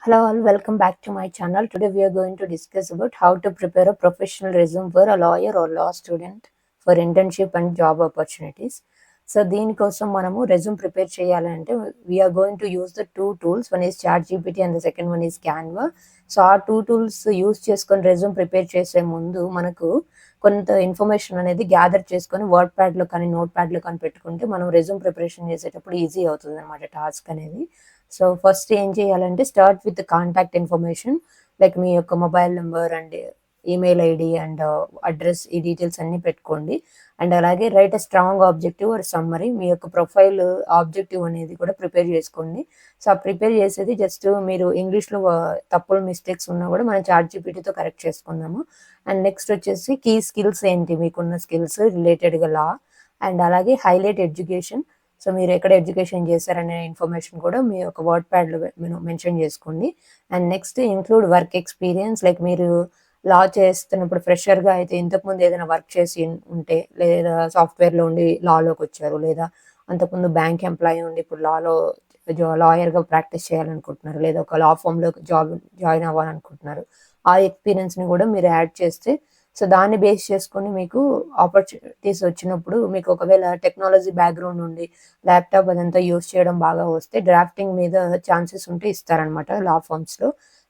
Hello all, welcome back to my channel. Today we are going to discuss about how to prepare a professional resume for a lawyer or law student for internship and job opportunities. So దీనికోసం మనము resume prepare చేయాలంటే we're going to use the two tools. One is chat GPT and the second one is Canva. So ఆ two tools use చేసుకొని resume prepare చేసే ముందు మనకు కొంత information అనేది గ్యాదర్ చేసుకొని వర్డ్ ప్యాడ్లో కానీ నోట్ ప్యాడ్లో కానీ పెట్టుకుంటే మనం రెజ్యూమ్ ప్రిపరేషన్ చేసేటప్పుడు ఈజీ అవుతుంది అనమాట టాస్క్ అనేది. సో ఫస్ట్ ఏం చేయాలంటే start with contact information, like మీ యొక్క mobile number and email ID and address, ఈ డీటెయిల్స్ అన్నీ పెట్టుకోండి. అండ్ అలాగే write a strong objective or summary, మీ యొక్క ప్రొఫైల్ ఆబ్జెక్టివ్ అనేది కూడా ప్రిపేర్ చేసుకోండి. సో ఆ ప్రిపేర్ చేసేది జస్ట్ మీరు ఇంగ్లీష్లో తప్పులు మిస్టేక్స్ ఉన్నా కూడా మనం చాట్ జీపీటీతో కరెక్ట్ చేసుకుందాము. అండ్ నెక్స్ట్ వచ్చేసి కీ స్కిల్స్ ఏంటి, మీకున్న స్కిల్స్ రిలేటెడ్గా లా, అండ్ అలాగే హైలైట్ ఎడ్యుకేషన్. సో మీరు ఎక్కడ ఎడ్యుకేషన్ చేశారనే ఇన్ఫర్మేషన్ కూడా మీ యొక్క వర్డ్ ప్యాడ్లో మెన్షన్ చేసుకోండి. And next include work experience, like మీరు లా చేస్తున్నప్పుడు ఫ్రెషర్గా అయితే ఇంతకుముందు ఏదైనా వర్క్ చేసి ఉంటే, లేదా సాఫ్ట్వేర్లో ఉండి లాలోకి వచ్చారు, లేదా అంతకుముందు బ్యాంక్ ఎంప్లాయీ ఉండి ఇప్పుడు లాయర్గా ప్రాక్టీస్ చేయాలనుకుంటున్నారు, లేదా ఒక లా ఫామ్లో జాయిన్ అవ్వాలనుకుంటున్నారు. ఆ ఎక్స్పీరియన్స్ని కూడా మీరు యాడ్ చేస్తే, సో దాన్ని బేస్ చేసుకొని మీకు ఆపర్చునిటీస్ వచ్చినప్పుడు, మీకు ఒకవేళ టెక్నాలజీ బ్యాక్గ్రౌండ్ ఉండి ల్యాప్టాప్ అదంతా యూస్ చేయడం బాగా వస్తే డ్రాఫ్టింగ్ మీద ఛాన్సెస్ ఉంటే ఇస్తారనమాట లా ఫామ్స్లో.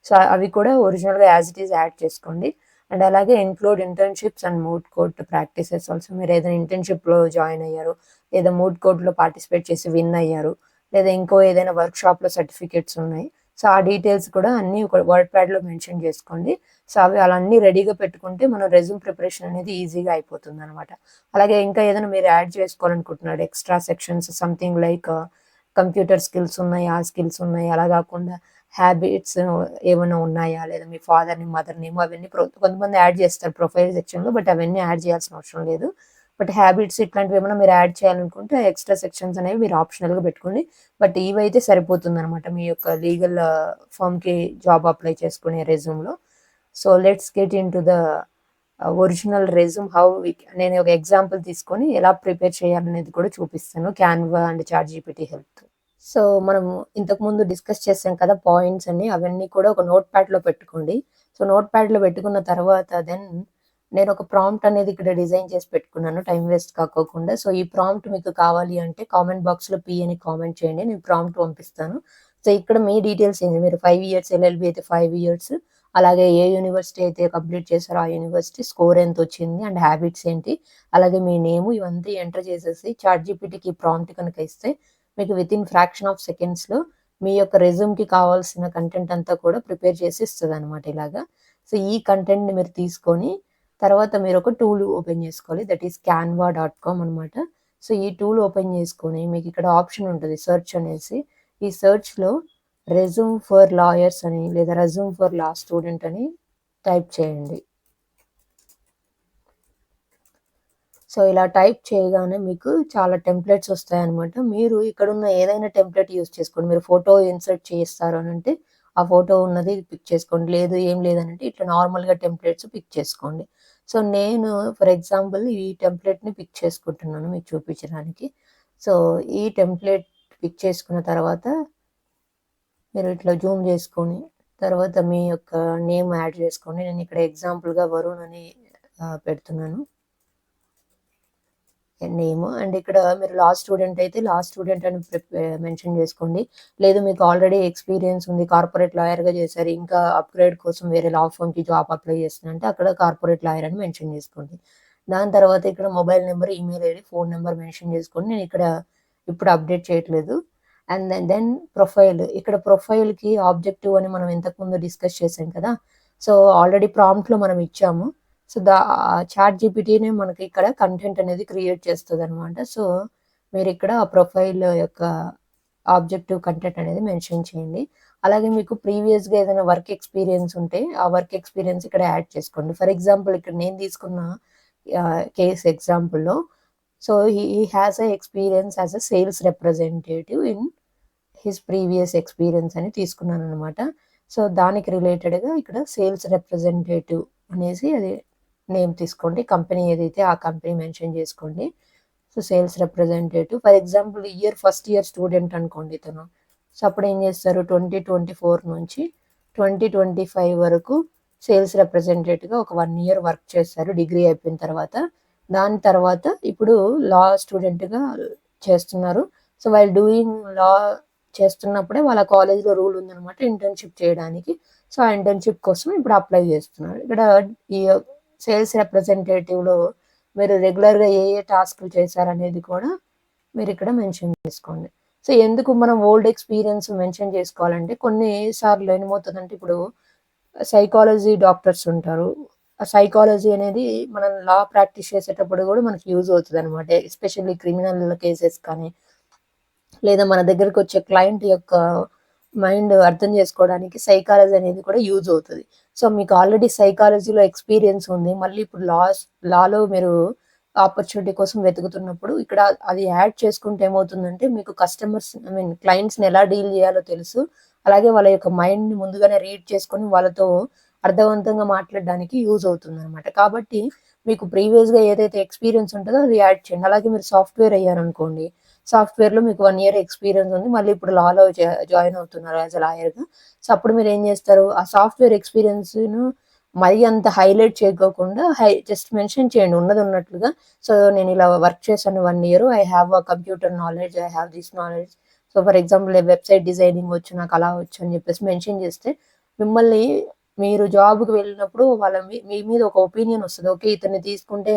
సో అవి కూడా ఒరిజినల్గా యాజ్ ఇట్ ఈస్ యాడ్ చేసుకోండి. అండ్ అలాగే include internships and mood court practices also. మీరు ఏదైనా ఇంటర్న్షిప్లో జాయిన్ అయ్యారు, లేదా మూడ్ కోర్ట్లో పార్టిసిపేట్ చేసి విన్ అయ్యారు, లేదా ఇంకో ఏదైనా వర్క్షాప్లో సర్టిఫికేట్స్ ఉన్నాయి. సో ఆ డీటెయిల్స్ కూడా అన్నీ ఒక వర్డ్ ప్యాడ్లో మెన్షన్ చేసుకోండి. సో అవి అలా అన్నీ రెడీగా పెట్టుకుంటే మన రెజ్యూమ్ ప్రిపరేషన్ అనేది ఈజీగా అయిపోతుంది అనమాట. అలాగే ఇంకా ఏదైనా మీరు యాడ్ చేసుకోవాలనుకుంటున్నారు extra sections, something like computer skills ఉన్నాయి, ఆ స్కిల్స్ ఉన్నాయి, అలా కాకుండా హ్యాబిట్స్ ఏమైనా ఉన్నాయా, లేదా మీ ఫాదర్ని మదర్ నేమ్, అవన్నీ కొంతమంది యాడ్ చేస్తారు ప్రొఫైల్ సెక్షన్లో, బట్ అవన్నీ యాడ్ చేయాల్సిన అవసరం లేదు. బట్ హ్యాబిట్స్ ఇట్లాంటివి ఏమైనా మీరు యాడ్ చేయాలనుకుంటే ఎక్స్ట్రా సెక్షన్స్ అనేవి మీరు ఆప్షనల్గా పెట్టుకోండి. బట్ ఇవైతే సరిపోతుంది అనమాట మీ యొక్క లీగల్ ఫామ్కి జాబ్ అప్లై చేసుకునే రెజ్యూమ్లో. So let's get into the original resume. నేను ఒక ఎగ్జాంపుల్ తీసుకొని ఎలా ప్రిపేర్ చేయాలనేది కూడా చూపిస్తాను Canva and ChatGPT help. So మనము ఇంతకుముందు డిస్కస్ చేసాం కదా పాయింట్స్ అన్ని, అవన్నీ కూడా ఒక నోట్ ప్యాడ్లో పెట్టుకోండి. సో నోట్ ప్యాడ్లో పెట్టుకున్న తర్వాత దెన్ నేను ఒక ప్రాంప్ట్ అనేది ఇక్కడ డిజైన్ చేసి పెట్టుకున్నాను, టైం వేస్ట్ కాకోకుండా. సో ఈ ప్రాంప్ట్ మీకు కావాలి అంటే కామెంట్ బాక్స్లో పి అని కామెంట్ చేయండి, నేను ప్రాంప్ట్ పంపిస్తాను. సో ఇక్కడ మీ డీటెయిల్స్ ఏంటి, మీరు 5 years ఎల్ఎల్బి అయితే 5 years, అలాగే ఏ యూనివర్సిటీ అయితే కంప్లీట్ చేశారో ఆ యూనివర్సిటీ, స్కోర్ ఎంత వచ్చింది, అండ్ హ్యాబిట్స్ ఏంటి, అలాగే మీ నేము, ఇవంతా ఎంటర్ చేసేసి చాట్ జీపీటీకి ప్రాంప్ట్ కనుక ఇస్తే మీకు విత్ ఇన్ ఫ్రాక్షన్ ఆఫ్ సెకండ్స్లో మీ యొక్క రెజ్యూమ్కి కావాల్సిన కంటెంట్ అంతా కూడా ప్రిపేర్ చేసి ఇస్తుంది అనమాట ఇలాగా. సో ఈ కంటెంట్ని మీరు తీసుకొని తర్వాత మీరు ఒక టూల్ ఓపెన్ చేసుకోవాలి, దట్ ఈస్ canva.com అనమాట. సో ఈ టూల్ ఓపెన్ చేసుకొని మీకు ఇక్కడ ఆప్షన్ ఉంటుంది సెర్చ్ అనేసి. ఈ సెర్చ్లో రెజ్యూమ్ ఫర్ లాయర్స్ అని, లేదా రెజ్యూమ్ ఫర్ లా స్టూడెంట్ అని టైప్ చేయండి. సో ఇలా టైప్ చేయగానే మీకు చాలా టెంప్లెట్స్ వస్తాయన్నమాట. మీరు ఇక్కడున్న ఏదైనా టెంప్లెట్ యూస్ చేసుకోండి. మీరు ఫోటో ఇన్సర్ట్ చేస్తారు అని అంటే ఆ ఫోటో ఉన్నది పిక్ చేసుకోండి, లేదు ఏం లేదనంటే ఇట్లా నార్మల్గా టెంప్లెట్స్ పిక్ చేసుకోండి. సో నేను ఫర్ ఎగ్జాంపుల్ ఈ టెంప్లెట్ని పిక్ చేసుకుంటున్నాను మీకు చూపించడానికి. సో ఈ టెంప్లెట్ పిక్ చేసుకున్న తర్వాత మీరు ఇట్లా జూమ్ చేసుకొని తర్వాత మీ యొక్క నేమ్ యాడ్ చేసుకోండి. నేను ఇక్కడ ఎగ్జాంపుల్గా వరుణ్ అని పెడుతున్నాను నేమ్. అండ్ ఇక్కడ మీరు లా స్టూడెంట్ అయితే లా స్టూడెంట్ అని మెన్షన్ చేసుకోండి. లేదు మీకు ఆల్రెడీ ఎక్స్పీరియన్స్ ఉంది, కార్పొరేట్ లాయర్గా చేశారు, ఇంకా అప్గ్రేడ్ కోసం వేరే లా ఫర్మ్కి జాబ్ అప్లై చేస్తున్నారంటే అక్కడ కార్పొరేట్ లాయర్ అని మెన్షన్ చేసుకోండి. దాని తర్వాత ఇక్కడ mobile number, email ID, phone number mention చేసుకోండి. నేను ఇక్కడ ఇప్పుడు అప్డేట్ చేయట్లేదు. అండ్ దెన్ ప్రొఫైల్, ఇక్కడ ప్రొఫైల్కి ఆబ్జెక్టివ్ అని మనం ఇంతకుముందు డిస్కస్ చేసాం కదా. సో ఆల్రెడీ ప్రాంప్ట్లో మనం ఇచ్చాము. సో చాట్ జీపీటీనే మనకి ఇక్కడ కంటెంట్ అనేది క్రియేట్ చేస్తుంది అనమాట. సో మీరు ఇక్కడ ఆ ప్రొఫైల్ యొక్క ఆబ్జెక్టివ్ కంటెంట్ అనేది మెన్షన్ చేయండి. అలాగే మీకు ప్రీవియస్గా ఏదైనా వర్క్ ఎక్స్పీరియన్స్ ఉంటే ఆ వర్క్ ఎక్స్పీరియన్స్ ఇక్కడ యాడ్ చేసుకోండి. ఫర్ ఎగ్జాంపుల్ ఇక్కడ నేను తీసుకున్న కేస్ ఎగ్జాంపుల్లో, so he has a experience as a sales representative in his previous experience అని తీసుకున్నాను అనమాట. సో దానికి రిలేటెడ్గా ఇక్కడ సేల్స్ రిప్రజెంటేటివ్ అనేసి అది నేమ్ తీసుకోండి, కంపెనీ ఏదైతే ఆ కంపెనీ మెన్షన్ చేసుకోండి. So sales representative for example first year student అనుకోండి తను. సో అప్పుడు ఏం చేస్తారు, 2024 నుంచి 2025 వరకు సేల్స్ రిప్రజెంటేటివ్గా ఒక 1 year వర్క్ చేశారు డిగ్రీ అయిపోయిన తర్వాత. దాని తర్వాత ఇప్పుడు లా స్టూడెంట్గా చేస్తున్నారు. సో వైల్ డూయింగ్ లా చేస్తున్నప్పుడే వాళ్ళ కాలేజ్లో రూల్ ఉందనమాట ఇంటర్న్షిప్ చేయడానికి. సో ఆ ఇంటర్న్షిప్ కోసం ఇప్పుడు అప్లై చేస్తున్నారు. ఇక్కడ ఈ సేల్స్ రిప్రజెంటేటివ్లో మీరు రెగ్యులర్గా ఏ ఏ టాస్క్లు చేశారనేది కూడా మీరు ఇక్కడ మెన్షన్ చేసుకోండి. సో ఎందుకు మనం ఓల్డ్ ఎక్స్పీరియన్స్ మెన్షన్ చేసుకోవాలంటే కొన్నిసార్లు ఏమవుతుందంటే ఇప్పుడు సైకాలజీ డాక్టర్స్ ఉంటారు. ఆ సైకాలజీ అనేది మనం లా ప్రాక్టీస్ చేసేటప్పుడు కూడా మనకి యూజ్ అవుతుంది అనమాట. ఎస్పెషల్లీ క్రిమినల్ కేసెస్ కానీ లేదా మన దగ్గరకు వచ్చే క్లయింట్ యొక్క మైండ్ అర్థం చేసుకోవడానికి సైకాలజీ అనేది కూడా యూజ్ అవుతుంది. సో మీకు ఆల్రెడీ సైకాలజీలో ఎక్స్పీరియన్స్ ఉంది. మళ్ళీ ఇప్పుడు లాలో మీరు ఆపర్చునిటీ కోసం వెతుకుతున్నప్పుడు ఇక్కడ అది యాడ్ చేసుకుంటే ఏమవుతుందంటే మీకు కస్టమర్స్ క్లయింట్స్ని ఎలా డీల్ చేయాలో తెలుసు. అలాగే వాళ్ళ యొక్క మైండ్ని ముందుగానే రీడ్ చేసుకొని వాళ్ళతో అర్థవంతంగా మాట్లాడడానికి యూజ్ అవుతుంది అనమాట. కాబట్టి మీకు ప్రీవియస్గా ఏదైతే ఎక్స్పీరియన్స్ ఉంటుందో అది యాడ్ చేయండి. అలాగే మీరు సాఫ్ట్వేర్ అయ్యారనుకోండి, సాఫ్ట్వేర్లో మీకు 1 year ఎక్స్పీరియన్స్ ఉంది. మళ్ళీ ఇప్పుడు లాలో జాయిన్ అవుతున్నారు యాజ్ అ లాయర్గా. సో అప్పుడు మీరు ఏం చేస్తారు, ఆ సాఫ్ట్వేర్ ఎక్స్పీరియన్స్ను మరీ అంత హైలైట్ చేయకోకుండా జస్ట్ మెన్షన్ చేయండి ఉన్నది ఉన్నట్లుగా. సో నేను ఇలా వర్క్ చేశాను 1 year, I have a computer knowledge, I have this knowledge. So for example website designing వచ్చు, నాకు అలా వచ్చు అని చెప్పేసి మెన్షన్ చేస్తే మిమ్మల్ని మీరు జాబ్కి వెళ్ళినప్పుడు వాళ్ళ మీ మీద ఒక ఒపీనియన్ వస్తుంది. ఓకే, ఇతన్ని తీసుకుంటే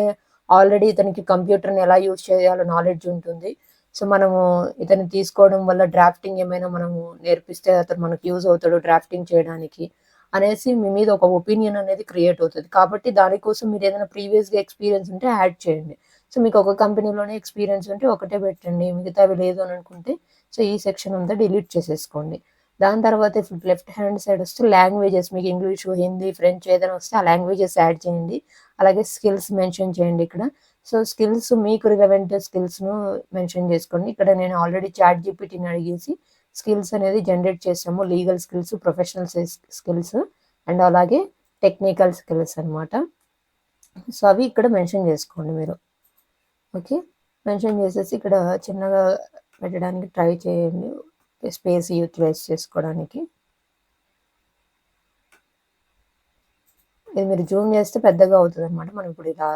ఆల్రెడీ ఇతనికి కంప్యూటర్ని ఎలా యూజ్ చేయాలో నాలెడ్జ్ ఉంటుంది. సో మనము ఇతన్ని తీసుకోవడం వల్ల డ్రాఫ్టింగ్ ఏమైనా మనము నేర్పిస్తే అతను మనకు యూజ్ అవుతాడు డ్రాఫ్టింగ్ చేయడానికి అనేసి మీ మీద ఒక ఒపీనియన్ అనేది క్రియేట్ అవుతుంది. కాబట్టి దానికోసం మీరు ఏదైనా ప్రీవియస్గా ఎక్స్పీరియన్స్ ఉంటే యాడ్ చేయండి. సో మీకు ఒక కంపెనీలోనే ఎక్స్పీరియన్స్ ఉంటే ఒకటే పెట్టండి, మిగతావి లేదు అని అనుకుంటే సో ఈ సెక్షన్ అంతా డిలీట్ చేసేసుకోండి. దాని తర్వాత ఇప్పుడు లెఫ్ట్ హ్యాండ్ సైడ్ వస్తే లాంగ్వేజెస్, మీకు ఇంగ్లీషు, హిందీ, ఫ్రెంచ్ ఏదైనా వస్తే ఆ లాంగ్వేజెస్ యాడ్ చేయండి. అలాగే స్కిల్స్ మెన్షన్ చేయండి ఇక్కడ. సో స్కిల్స్ మీకు రిలవెంట్ స్కిల్స్ను మెన్షన్ చేసుకోండి. ఇక్కడ నేను ఆల్రెడీ చాట్ జీపీటీని అడిగేసి స్కిల్స్ అనేది జనరేట్ చేసాము. Legal skills, professional skills and అలాగే టెక్నికల్ స్కిల్స్ అనమాట. సో అవి ఇక్కడ మెన్షన్ చేసుకోండి మీరు. ఓకే, మెన్షన్ చేసేసి ఇక్కడ చిన్నగా పెట్టడానికి ట్రై చేయండి, స్పేస్ యూటిలైజ్ చేసుకోవడానికి. ఇది మీరు జూమ్ చేస్తే పెద్దగా అవుతుంది అనమాట. మనం ఇప్పుడు ఇలా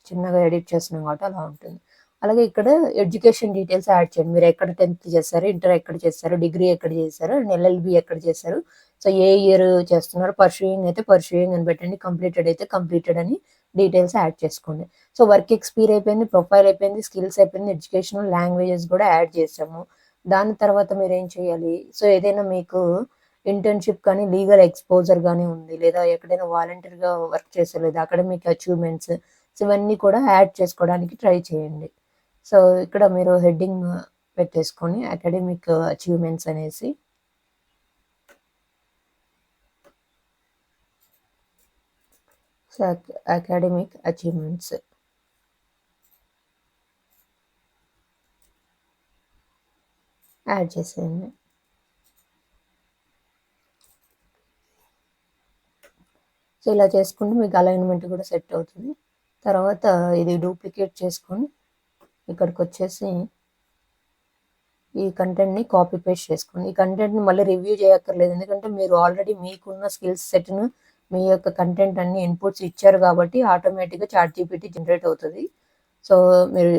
చిన్నగా ఎడిట్ చేస్తున్నాం కాబట్టి అలా ఉంటుంది. అలాగే ఇక్కడ ఎడ్యుకేషన్ డీటెయిల్స్ యాడ్ చేయండి. మీరు ఎక్కడ 10th చేశారు, ఇంటర్ ఎక్కడ చేశారు, డిగ్రీ ఎక్కడ చేశారు అండ్ LLB ఎక్కడ చేశారు, సో ఏ ఇయర్ చేస్తున్నారు, పర్సూయింగ్ అయితే పర్సూయింగ్ అని పెట్టండి, కంప్లీటెడ్ అయితే కంప్లీటెడ్ అని డీటెయిల్స్ యాడ్ చేసుకోండి. సో వర్క్ ఎక్స్పీరియన్స్ అయిపోయింది, ప్రొఫైల్ అయిపోయింది, స్కిల్స్ అయిపోయింది, ఎడ్యుకేషనల్ లాంగ్వేజెస్ కూడా యాడ్ చేసాము. దాని తర్వాత మీరు ఏం చేయాలి, సో ఏదైనా మీకు ఇంటర్న్షిప్ కానీ లీగల్ ఎక్స్పోజర్ కానీ ఉంది, లేదా ఎక్కడైనా వాలంటీర్గా వర్క్ చేసే, లేదా అకాడమిక్ అచీవ్మెంట్స్, సో ఇవన్నీ కూడా యాడ్ చేసుకోవడానికి ట్రై చేయండి. సో ఇక్కడ మీరు హెడ్డింగ్ పెట్టేసుకొని అకాడమిక్ అచీవ్మెంట్స్ అనేసి సో అకాడమిక్ అచీవ్మెంట్స్ యాడ్ చేసేయండి. సో ఇలా చేసుకుంటే మీకు అలైన్మెంట్ కూడా సెట్ అవుతుంది. తర్వాత ఇది డూప్లికేట్ చేసుకొని ఇక్కడికి వచ్చేసి ఈ కంటెంట్ని కాపీ పేస్ట్ చేసుకోండి. ఈ కంటెంట్ని మళ్ళీ రివ్యూ చేయక్కర్లేదు, ఎందుకంటే మీరు ఆల్రెడీ మీకున్న స్కిల్స్ సెట్ను మీ యొక్క కంటెంట్ అన్ని ఇన్పుట్స్ ఇచ్చారు కాబట్టి ఆటోమేటిక్గా చాట్ జీపీటీ జనరేట్ అవుతుంది. సో మీరు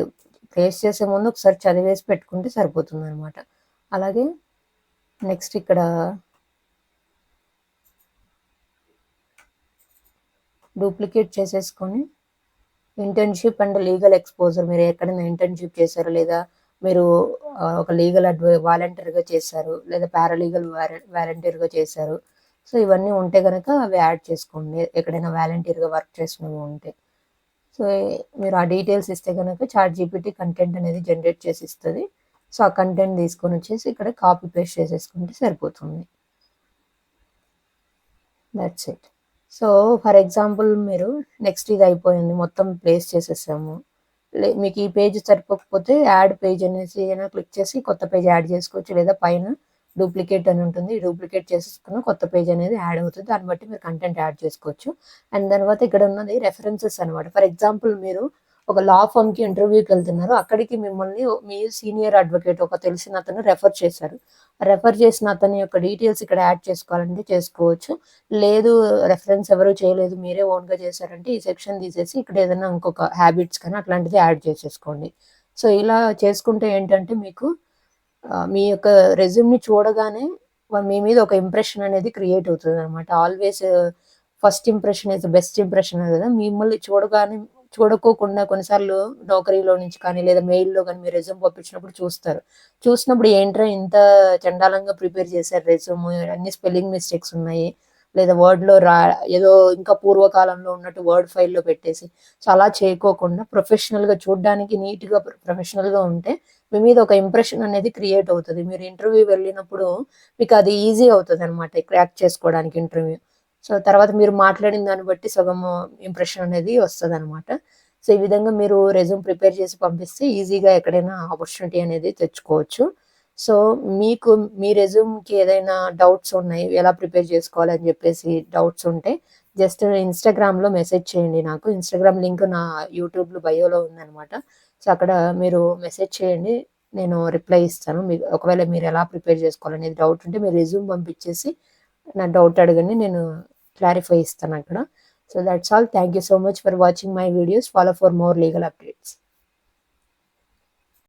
పేస్ట్ చేసే ముందు ఒకసారి చదివేసి పెట్టుకుంటే సరిపోతుంది అనమాట. అలాగే నెక్స్ట్ ఇక్కడ డూప్లికేట్ చేసేసుకొని ఇంటర్న్షిప్ అండ్ లీగల్ ఎక్స్పోజర్, మీరు ఎక్కడైనా ఇంటర్న్షిప్ చేశారు, లేదా మీరు ఒక లీగల్ వాలంటీర్గా చేశారు, లేదా పారాలీగల్ వాలంటీర్గా చేశారు, సో ఇవన్నీ ఉంటే కనుక అవి యాడ్ చేసుకోండి, ఎక్కడైనా వాలంటీర్గా వర్క్ చేసినవి ఉంటే. సో మీరు ఆ డీటెయిల్స్ ఇస్తే కనుక చాట్ జీపీటీ కంటెంట్ అనేది జనరేట్ చేసి ఇస్తుంది. సో ఆ కంటెంట్ తీసుకొని వచ్చేసి ఇక్కడ కాపీ పేస్ట్ చేసేసుకుంటే సరిపోతుంది. That's it. So for example మీరు నెక్స్ట్ ఇది అయిపోయింది, మొత్తం ప్లేస్ చేసేసాము. మీకు ఈ పేజ్ సరిపోకపోతే యాడ్ పేజ్ అనేసి ఏదైనా క్లిక్ చేసి కొత్త పేజ్ యాడ్ చేసుకోవచ్చు, లేదా పైన డూప్లికేట్ అని ఉంటుంది, డూప్లికేట్ చేసేసుకున్న కొత్త పేజ్ అనేది యాడ్ అవుతుంది. దాన్ని బట్టి మీరు కంటెంట్ యాడ్ చేసుకోవచ్చు. అండ్ తర్వాత ఇక్కడ ఉన్నది రెఫరెన్సెస్ అనమాట. ఫర్ ఎగ్జాంపుల్ మీరు ఒక లా ఫర్మ్‌కి ఇంటర్వ్యూకి వెళ్తున్నారు. అక్కడికి మిమ్మల్ని మీ సీనియర్ అడ్వకేట్ ఒక తెలిసిన అతను రెఫర్ చేశారు. రెఫర్ చేసిన అతని యొక్క డీటెయిల్స్ ఇక్కడ యాడ్ చేసుకోవాలంటే చేసుకోవచ్చు. లేదు రెఫరెన్స్ ఎవరు చేయలేదు మీరే ఓన్‌గా చేశారంటే ఈ సెక్షన్ తీసేసి ఇక్కడ ఏదైనా ఇంకొక హ్యాబిట్స్ కానీ అట్లాంటిది యాడ్ చేసేసుకోండి. సో, ఇలా చేసుకుంటే ఏంటంటే మీకు మీ యొక్క రెజ్యూమ్‌ని చూడగానే మీ మీద ఒక ఇంప్రెషన్ అనేది క్రియేట్ అవుతదనమాట. Always first impression is the best impression కదా! మిమ్మల్ని చూడగానే చూడకోకుండా కొన్నిసార్లు నౌకరీలో నుంచి కానీ, లేదా మెయిల్‌లో గాని మీ రెజ్యూమ్ పంపించినప్పుడు చూస్తారు. చూసినప్పుడు ఏంట్రా ఇంత చండాలంగా ప్రిపేర్ చేశారు రెజ్యూమ్, అన్ని స్పెల్లింగ్ మిస్టేక్స్ ఉన్నాయి. లేదా వర్డ్‌లో ఏదో ఇంకా పూర్వకాలంలో ఉన్నట్టు వర్డ్ ఫైల్‌లో పెట్టేసి, సో, అలా చేయకోకుండా ప్రొఫెషనల్‌గా చూడ్డానికి నీట్‌గా ప్రొఫెషనల్‌గా ఉంటే మీ మీద ఒక ఇంప్రెషన్ అనేది క్రియేట్ అవుతది. మీరు ఇంటర్వ్యూ వెళ్ళినప్పుడు మీకది ఈజీ అవుతదనమాట క్రాక్ చేసుకోవడానికి ఇంటర్వ్యూ. సో, తర్వాత మీరు మాట్లాడిన దాన్ని బట్టి సగము ఇంప్రెషన్ అనేది వస్తదనమాట. సో, ఈ విధంగా మీరు రెజ్యూమ్ ప్రిపేర్ చేసి పంపిస్తే ఈజీగా ఎక్కడైనా ఆపర్చునిటీ అనేది తెచ్చుకోవచ్చు. సో, మీకు మీ రెజ్యూమ్‌కి ఏదైనా డౌట్స్ ఉన్నాయి, ఎలా ప్రిపేర్ చేసుకోవాలి అని జెప్పేసి డౌట్స్ ఉంటే జస్ట్ ఇన్‌స్టాగ్రామ్‌లో మెసేజ్ చేయండి నాకు. ఇన్‌స్టాగ్రామ్ లింక్ నా యూట్యూబ్‌లో బయోలో ఉందనమాట. సో, అక్కడ మీరు మెసేజ్ చేయండి. నేను రిప్లై ఇస్తాను. ఒకవేళ మీరు ఎలా ప్రిపేర్ చేసుకోవాలనేది డౌట్ ఉంటే మీరు రెజ్యూమ్ పంపించేసి నా డౌట్ అడగండి. నేను క్లారిఫై ఇస్తానక్కడ. So, that's all. Thank you so much for watching my videos. Follow for more legal updates.